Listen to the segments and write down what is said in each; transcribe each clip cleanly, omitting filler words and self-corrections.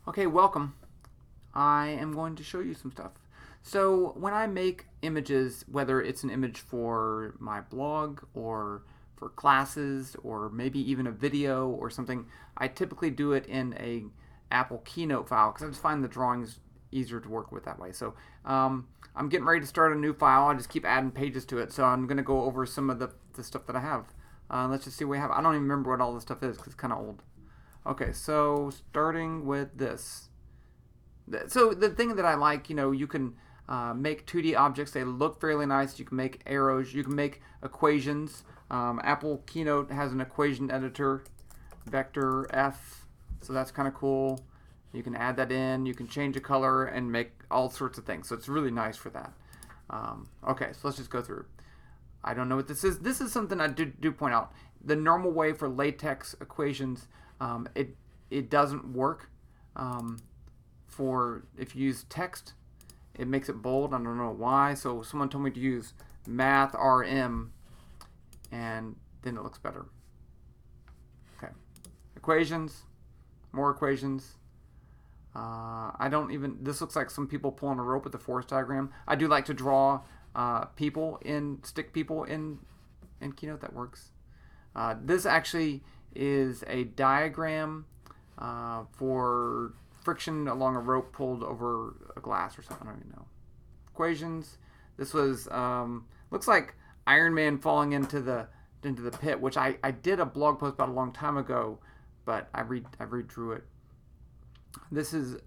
Okay, welcome. I am going to show you some stuff. So, when I make images, whether it's an image for my blog or for classes or maybe even a video or something, I typically do it in a Apple Keynote file because I just find the drawings easier to work with that way. So, I'm getting ready to start a new file. I just keep adding pages to it. So, I'm going to go over some of the stuff that I have. Let's just see what we have. I don't even remember what all this stuff is because it's kind of old. Okay, so starting with this. So the thing that I like, you can make 2D objects. They look fairly nice. You can make arrows. You can make equations. Apple Keynote has an equation editor, Vector F. So that's kind of cool. You can add that in. You can change a color and make all sorts of things. So it's really nice for that. Okay, so let's just go through. I don't know what this is. This is something I do point out. The normal way for latex equations, it doesn't work. For if you use text, it makes it bold. I don't know why. So someone told me to use Math RM, and then it looks better. Okay, equations, more equations. I don't even. This looks like some people pulling a rope with a force diagram. I do like to draw stick people in Keynote. That works. This actually is a diagram for friction along a rope pulled over a glass or something. I don't even know. Equations. This was looks like Iron Man falling into the pit, which I did a blog post about a long time ago, but I redrew it. This is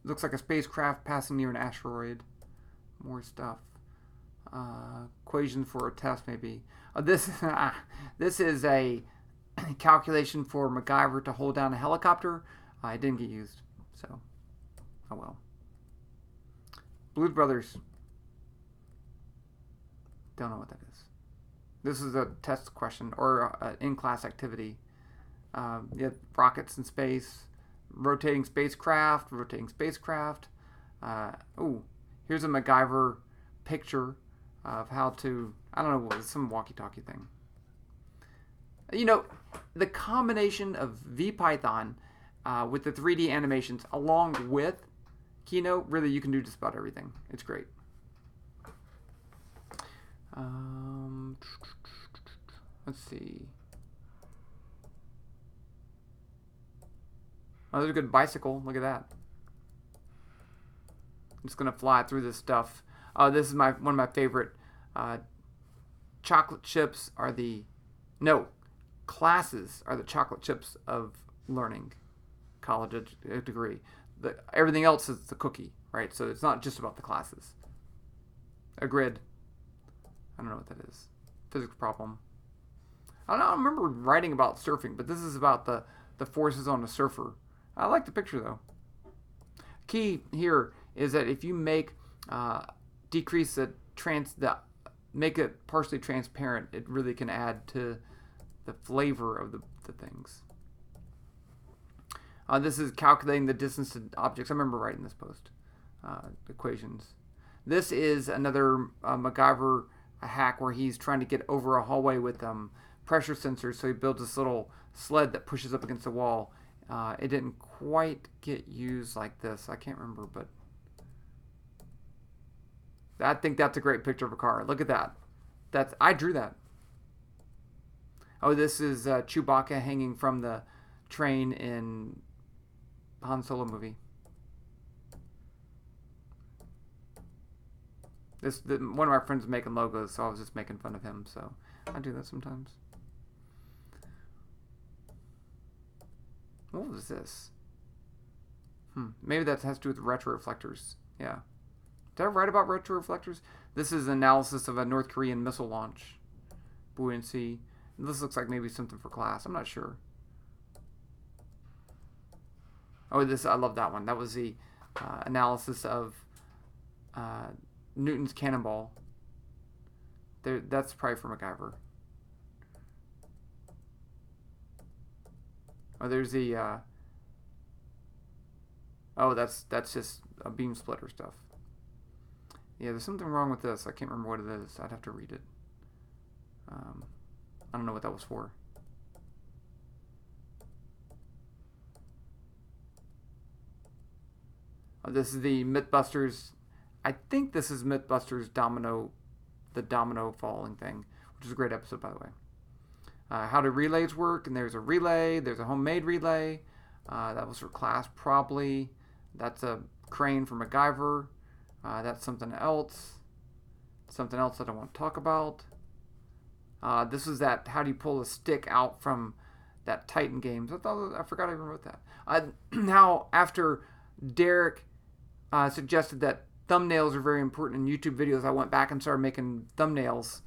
looks like a spacecraft passing near an asteroid. More stuff. Equation for a test, maybe. This is a calculation for MacGyver to hold down a helicopter. It didn't get used, so oh well. Blues Brothers. Don't know what that is. This is a test question or in-class activity. You have rockets in space, rotating spacecraft. Here's a MacGyver picture of how to. I don't know what some walkie-talkie thing. The combination of VPython with the 3D animations along with Keynote, really you can do just about everything. It's great. Let's see. Oh, there's a good bicycle. Look at that. I'm just gonna fly through this stuff. This is one of my favorite. Chocolate chips are the no classes are the chocolate chips of learning, college degree. Everything else is the cookie, right? So it's not just about the classes. A grid. I don't know what that is. Physics problem. I remember writing about surfing, but this is about the forces on a surfer. I like the picture though. Key here is that if you decrease the make it partially transparent, it really can add to the flavor of the things. This is calculating the distance to objects. I remember writing this post. Equations. This is another MacGyver hack where he's trying to get over a hallway with pressure sensors. So he builds this little sled that pushes up against the wall. It didn't quite get used like this. I can't remember, but I think that's a great picture of a car. Look at that. I drew that. Oh, this is Chewbacca hanging from the train in Han Solo movie. One of my friends is making logos, so I was just making fun of him. So I do that sometimes. What was this? Maybe that has to do with retroreflectors. Yeah. Did I write about retroreflectors? This is analysis of a North Korean missile launch. Buoyancy. This looks like maybe something for class. I'm not sure. Oh, I love that one. That was the analysis of Newton's cannonball. That's probably for MacGyver. Oh, there's the. That's just a beam splitter stuff. Yeah, there's something wrong with this. I can't remember what it is. I'd have to read it. I don't know what that was for. This is the Mythbusters. I think this is Mythbusters the domino falling thing, which is a great episode, by the way. How do relays work? And there's a relay. There's a homemade relay. That was for class, probably. That's a crane for MacGyver. That's something else. Something else that I want to talk about. This is that how do you pull a stick out from that Titan games. I forgot I even wrote that. Now, after Derek suggested that thumbnails are very important in YouTube videos, I went back and started making thumbnails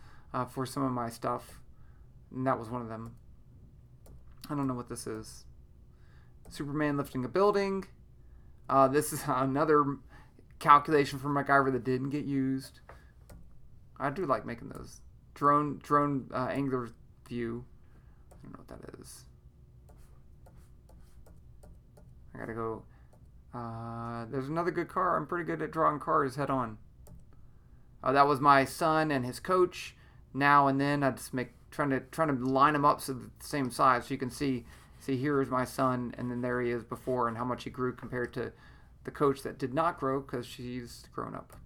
for some of my stuff. And that was one of them. I don't know what this is. Superman lifting a building. This is another calculation for MacGyver that didn't get used. I do like making those. Drone angular view. I don't know what that is. I gotta go. There's another good car. I'm pretty good at drawing cars head on. That was my son and his coach. Now and then I just trying to line them up so they're the same size, so you can see here is my son, and then there he is before, and how much he grew compared to the coach that did not grow because she's grown up.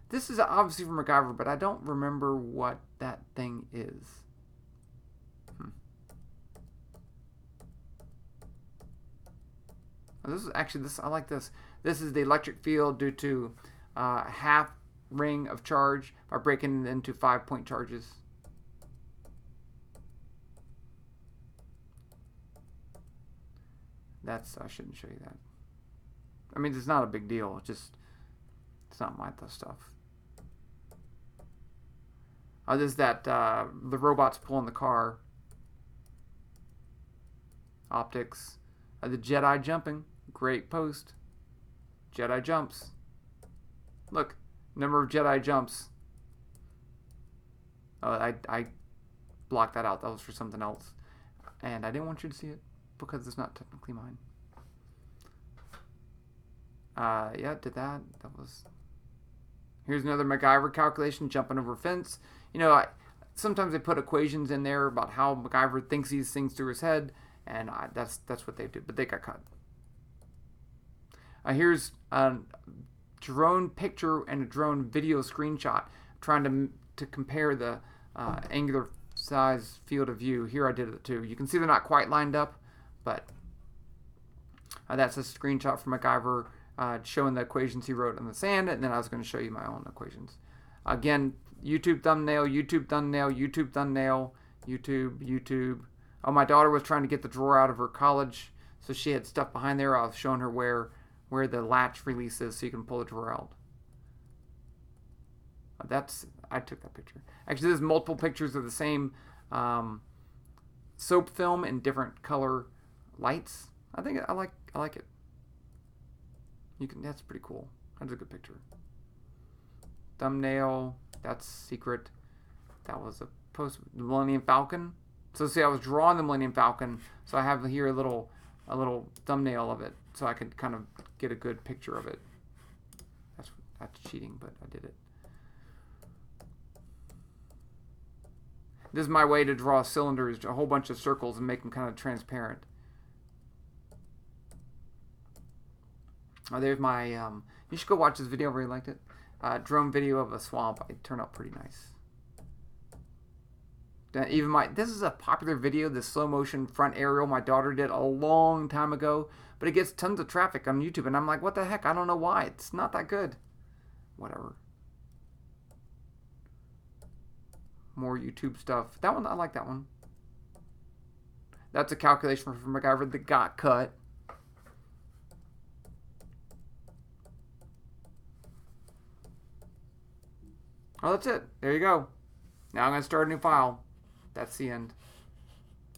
This is obviously from MacGyver, but I don't remember what that thing is. This is actually I like this. This is the electric field due to half ring of charge by breaking it into 5-point charges. I shouldn't show you that. I mean, it's not a big deal. It's not my stuff. There's that the robots pulling the car. Optics. The Jedi jumping. Great post. Jedi jumps. Look, number of Jedi jumps. I blocked that out. That was for something else. And I didn't want you to see it because it's not technically mine. Yeah, did that. Here's another MacGyver calculation, jumping over a fence. You know, sometimes they put equations in there about how MacGyver thinks these things through his head, and that's what they do. But they got cut. Here's a drone picture and a drone video screenshot, trying to compare the angular size field of view. Here I did it too. You can see they're not quite lined up, but that's a screenshot from MacGyver showing the equations he wrote in the sand, and then I was going to show you my own equations. Again, YouTube thumbnail, YouTube thumbnail, YouTube thumbnail, YouTube. Oh, my daughter was trying to get the drawer out of her college, so she had stuff behind there. I was showing her where the latch release is so you can pull the drawer out. I took that picture. Actually, there's multiple pictures of the same soap film in different color lights. I think I like it. That's pretty cool. That's a good picture. Thumbnail, that's secret. That was a post, the Millennium Falcon. So see, I was drawing the Millennium Falcon, so I have here a little thumbnail of it, so I could kind of get a good picture of it. That's cheating, but I did it. This is my way to draw cylinders, a whole bunch of circles, and make them kind of transparent. There's my, you should go watch this video, I really liked it. Drone video of a swamp. It turned out pretty nice. This is a popular video, the slow motion front aerial my daughter did a long time ago, but it gets tons of traffic on YouTube, and I'm like, what the heck? I don't know why. It's not that good. Whatever. More YouTube stuff. That one, I like that one. That's a calculation from MacGyver that got cut. Oh, that's it. There you go. Now I'm going to start a new file. That's the end.